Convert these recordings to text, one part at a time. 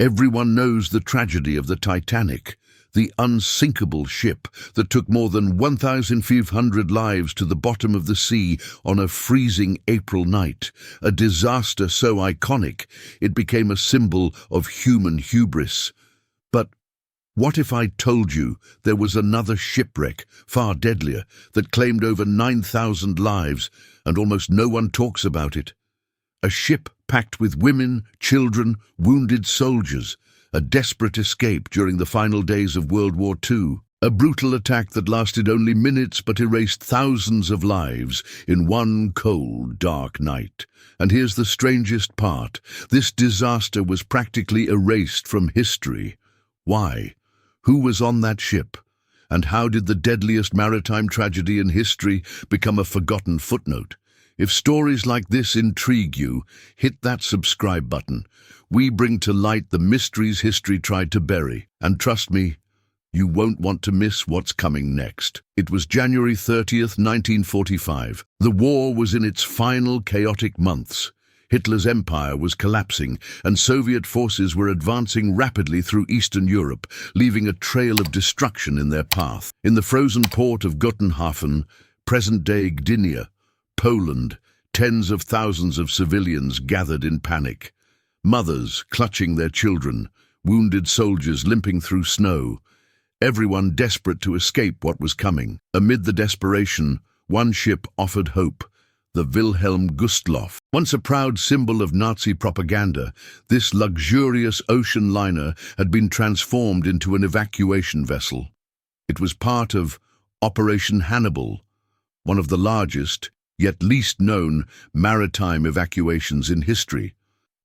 Everyone knows the tragedy of the Titanic, the unsinkable ship that took more than 1,500 lives to the bottom of the sea on a freezing April night, a disaster so iconic it became a symbol of human hubris. But what if I told you there was another shipwreck, far deadlier, that claimed over 9,000 lives, and almost no one talks about it? A ship packed with women, children, wounded soldiers, a desperate escape during the final days of World War II. A brutal attack that lasted only minutes but erased thousands of lives in one cold, dark night. And here's the strangest part. This disaster was practically erased from history. Why? Who was on that ship? And how did the deadliest maritime tragedy in history become a forgotten footnote? If stories like this intrigue you, hit that subscribe button. We bring to light the mysteries history tried to bury. And trust me, you won't want to miss what's coming next. It was January 30th, 1945. The war was in its final chaotic months. Hitler's empire was collapsing, and Soviet forces were advancing rapidly through Eastern Europe, leaving a trail of destruction in their path. In the frozen port of Guttenhafen, present-day Gdynia, Poland, tens of thousands of civilians gathered in panic. Mothers clutching their children, wounded soldiers limping through snow, everyone desperate to escape what was coming. Amid the desperation, one ship offered hope, the Wilhelm Gustloff. Once a proud symbol of Nazi propaganda, this luxurious ocean liner had been transformed into an evacuation vessel. It was part of Operation Hannibal, one of the largest, yet least known, maritime evacuations in history,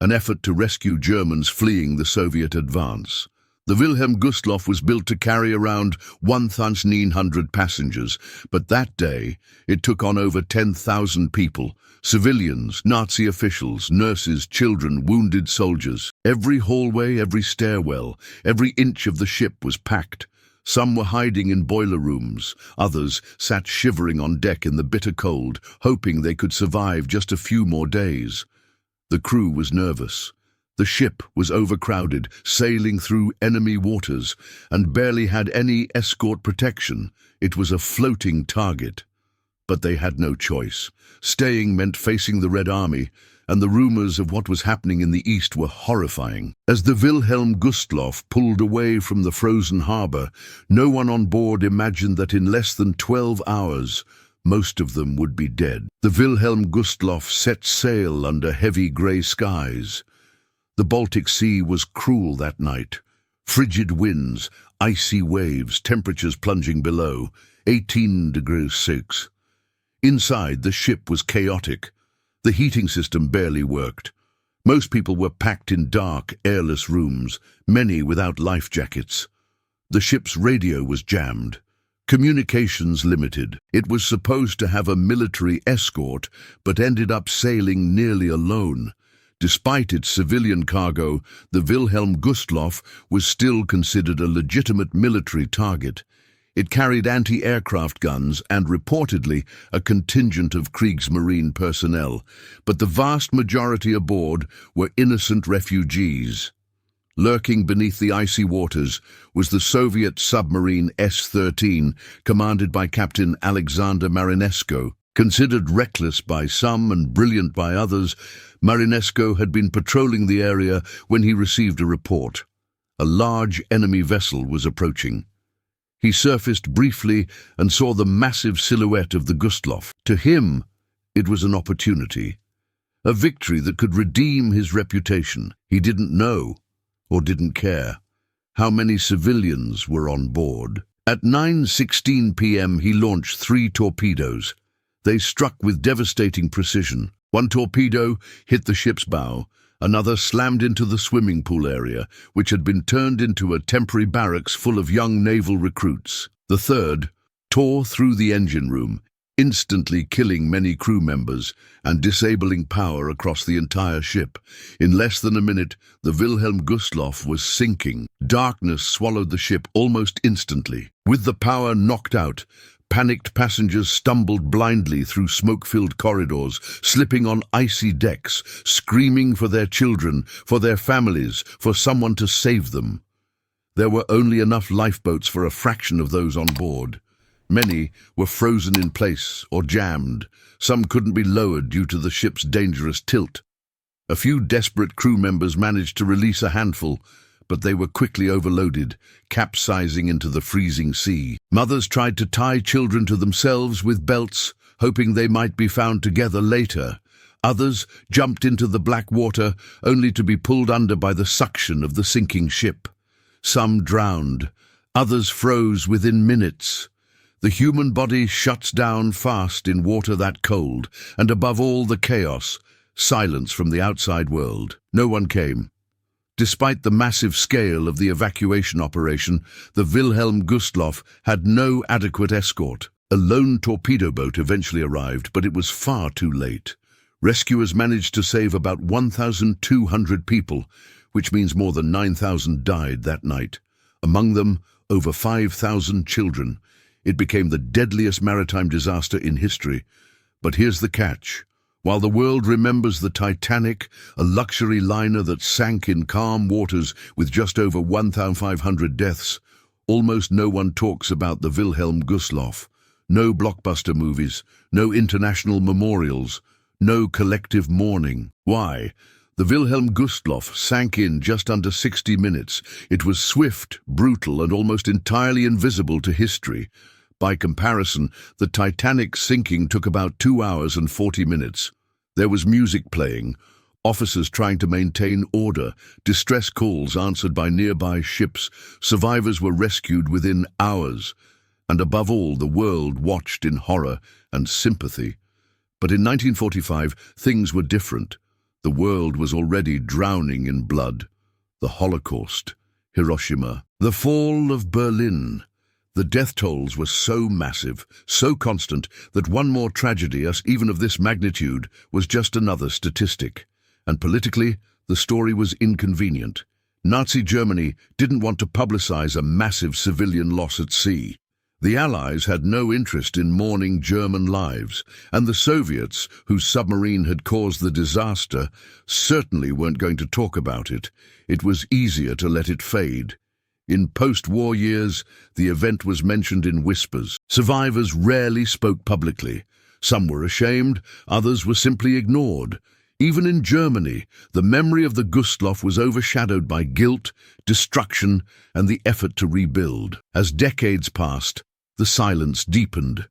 an effort to rescue Germans fleeing the Soviet advance. The Wilhelm Gustloff was built to carry around 1,900 passengers, but that day it took on over 10,000 people, civilians, Nazi officials, nurses, children, wounded soldiers. Every hallway, every stairwell, every inch of the ship was packed. Some were hiding in boiler rooms, others sat shivering on deck in the bitter cold, hoping they could survive just a few more days. The crew was nervous. The ship was overcrowded, sailing through enemy waters, and barely had any escort protection. It was a floating target. But they had no choice. Staying meant facing the Red Army, and the rumors of what was happening in the east were horrifying. As the Wilhelm Gustloff pulled away from the frozen harbor, no one on board imagined that in less than 12 hours, most of them would be dead. The Wilhelm Gustloff set sail under heavy grey skies. The Baltic Sea was cruel that night. Frigid winds, icy waves, temperatures plunging below, 18 degrees 6. Inside, the ship was chaotic. The heating system barely worked. Most people were packed in dark, airless rooms, many without life jackets. The ship's radio was jammed. Communications limited. It was supposed to have a military escort, but ended up sailing nearly alone. Despite its civilian cargo, the Wilhelm Gustloff was still considered a legitimate military target. It carried anti-aircraft guns and, reportedly, a contingent of Kriegsmarine personnel, but the vast majority aboard were innocent refugees. Lurking beneath the icy waters was the Soviet submarine S-13, commanded by Captain Alexander Marinesko. Considered reckless by some and brilliant by others, Marinesko had been patrolling the area when he received a report. A large enemy vessel was approaching. He surfaced briefly and saw the massive silhouette of the Gustloff. To him, it was an opportunity, a victory that could redeem his reputation. He didn't know, or didn't care, how many civilians were on board. At 9:16 p.m. he launched 3 torpedoes. They struck with devastating precision. One torpedo hit the ship's bow, another slammed into the swimming pool area, which had been turned into a temporary barracks full of young naval recruits. The third tore through the engine room, instantly killing many crew members and disabling power across the entire ship. In less than a minute, the Wilhelm Gustloff was sinking. Darkness swallowed the ship almost instantly. With the power knocked out, Panicked passengers stumbled blindly through smoke-filled corridors, slipping on icy decks, screaming for their children, for their families, for someone to save them. There were only enough lifeboats for a fraction of those on board. Many were frozen in place or jammed. Some couldn't be lowered due to the ship's dangerous tilt. A few desperate crew members managed to release a handful, but they were quickly overloaded, capsizing into the freezing sea. Mothers tried to tie children to themselves with belts, hoping they might be found together later. Others jumped into the black water, only to be pulled under by the suction of the sinking ship. Some drowned. Others froze within minutes. The human body shuts down fast in water that cold, and above all the chaos, silence from the outside world. No one came. Despite the massive scale of the evacuation operation, the Wilhelm Gustloff had no adequate escort. A lone torpedo boat eventually arrived, but it was far too late. Rescuers managed to save about 1,200 people, which means more than 9,000 died that night. Among them, over 5,000 children. It became the deadliest maritime disaster in history. But here's the catch. While the world remembers the Titanic, a luxury liner that sank in calm waters with just over 1,500 deaths, almost no one talks about the Wilhelm Gustloff. No blockbuster movies, no international memorials, no collective mourning. Why? The Wilhelm Gustloff sank in just under 60 minutes. It was swift, brutal, and almost entirely invisible to history. By comparison, the Titanic's sinking took about 2 hours and 40 minutes. There was music playing, officers trying to maintain order, distress calls answered by nearby ships, survivors were rescued within hours, and above all, the world watched in horror and sympathy. But in 1945, things were different. The world was already drowning in blood. The Holocaust, Hiroshima, the fall of Berlin. The death tolls were so massive, so constant, that one more tragedy, even of this magnitude, was just another statistic. And politically, the story was inconvenient. Nazi Germany didn't want to publicize a massive civilian loss at sea. The Allies had no interest in mourning German lives, and the Soviets, whose submarine had caused the disaster, certainly weren't going to talk about it. It was easier to let it fade. In post-war years, the event was mentioned in whispers. Survivors rarely spoke publicly. Some were ashamed, others were simply ignored. Even in Germany, the memory of the Gustloff was overshadowed by guilt, destruction, and the effort to rebuild. As decades passed, the silence deepened.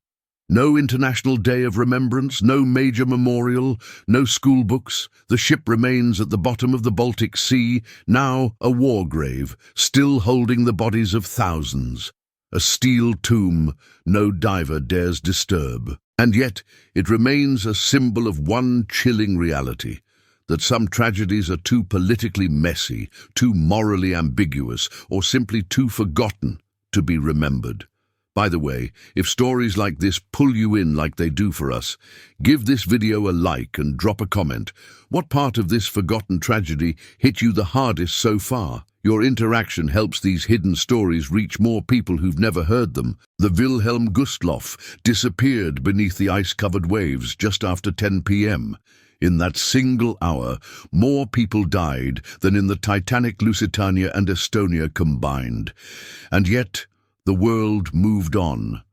No international day of remembrance, no major memorial, no school books. The ship remains at the bottom of the Baltic Sea, now a war grave, still holding the bodies of thousands. A steel tomb no diver dares disturb. And yet, it remains a symbol of one chilling reality, that some tragedies are too politically messy, too morally ambiguous, or simply too forgotten to be remembered. By the way, if stories like this pull you in like they do for us, give this video a like and drop a comment. What part of this forgotten tragedy hit you the hardest so far? Your interaction helps these hidden stories reach more people who've never heard them. The Wilhelm Gustloff disappeared beneath the ice-covered waves just after 10 p.m. In that single hour, more people died than in the Titanic, Lusitania, and Estonia combined. And yet, the world moved on.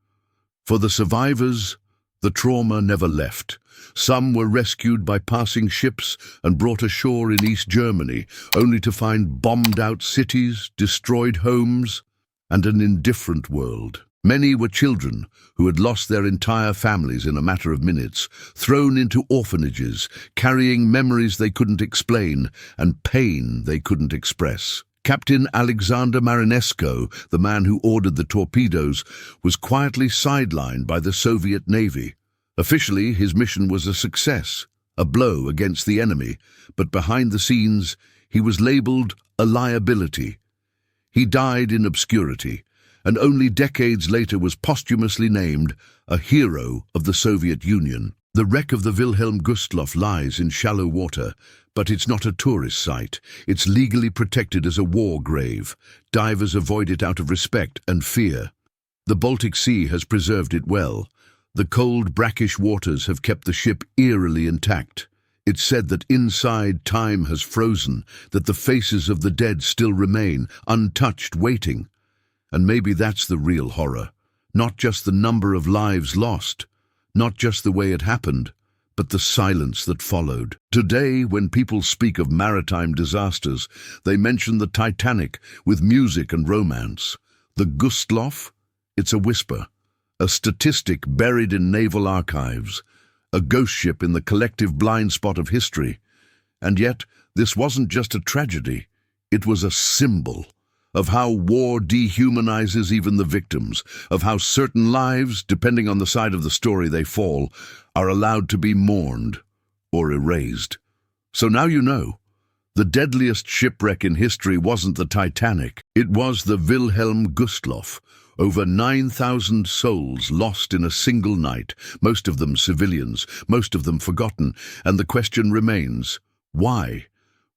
For the survivors, the trauma never left. Some were rescued by passing ships and brought ashore in East Germany, only to find bombed-out cities, destroyed homes, and an indifferent world. Many were children who had lost their entire families in a matter of minutes, thrown into orphanages, carrying memories they couldn't explain and pain they couldn't express. Captain Alexander Marinesco, the man who ordered the torpedoes, was quietly sidelined by the Soviet Navy. Officially, his mission was a success, a blow against the enemy, but behind the scenes, he was labeled a liability. He died in obscurity, and only decades later was posthumously named a hero of the Soviet Union. The wreck of the Wilhelm Gustloff lies in shallow water, but it's not a tourist site. It's legally protected as a war grave. Divers avoid it out of respect and fear. The Baltic Sea has preserved it well. The cold, brackish waters have kept the ship eerily intact. It's said that inside time has frozen, that the faces of the dead still remain, untouched, waiting. And maybe that's the real horror. Not just the number of lives lost, not just the way it happened, but the silence that followed. Today, when people speak of maritime disasters, they mention the Titanic with music and romance. The Gustloff? It's a whisper, a statistic buried in naval archives, a ghost ship in the collective blind spot of history. And yet, this wasn't just a tragedy. It was a symbol of how war dehumanizes even the victims, of how certain lives, depending on the side of the story they fall, are allowed to be mourned or erased. So now you know. The deadliest shipwreck in history wasn't the Titanic. It was the Wilhelm Gustloff. Over 9,000 souls lost in a single night, most of them civilians, most of them forgotten. And the question remains, why?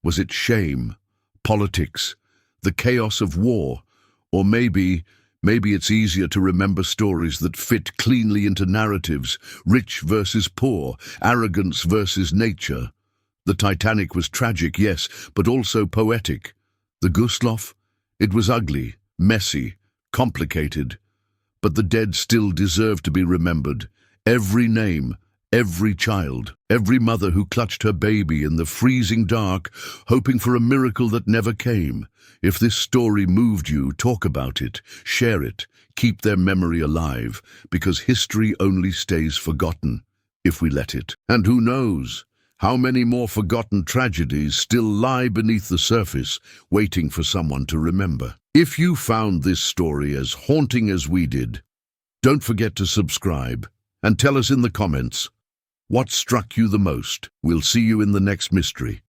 Was it shame, politics, the chaos of war? Or maybe it's easier to remember stories that fit cleanly into narratives, rich versus poor, arrogance versus nature. The Titanic was tragic, yes, but also poetic. The Gustloff? It was ugly, messy, complicated. But the dead still deserve to be remembered. Every name, every child, every mother who clutched her baby in the freezing dark, hoping for a miracle that never came. If this story moved you, talk about it, share it, keep their memory alive, because history only stays forgotten if we let it. And who knows how many more forgotten tragedies still lie beneath the surface, waiting for someone to remember. If you found this story as haunting as we did, don't forget to subscribe and tell us in the comments what struck you the most. We'll see you in the next mystery.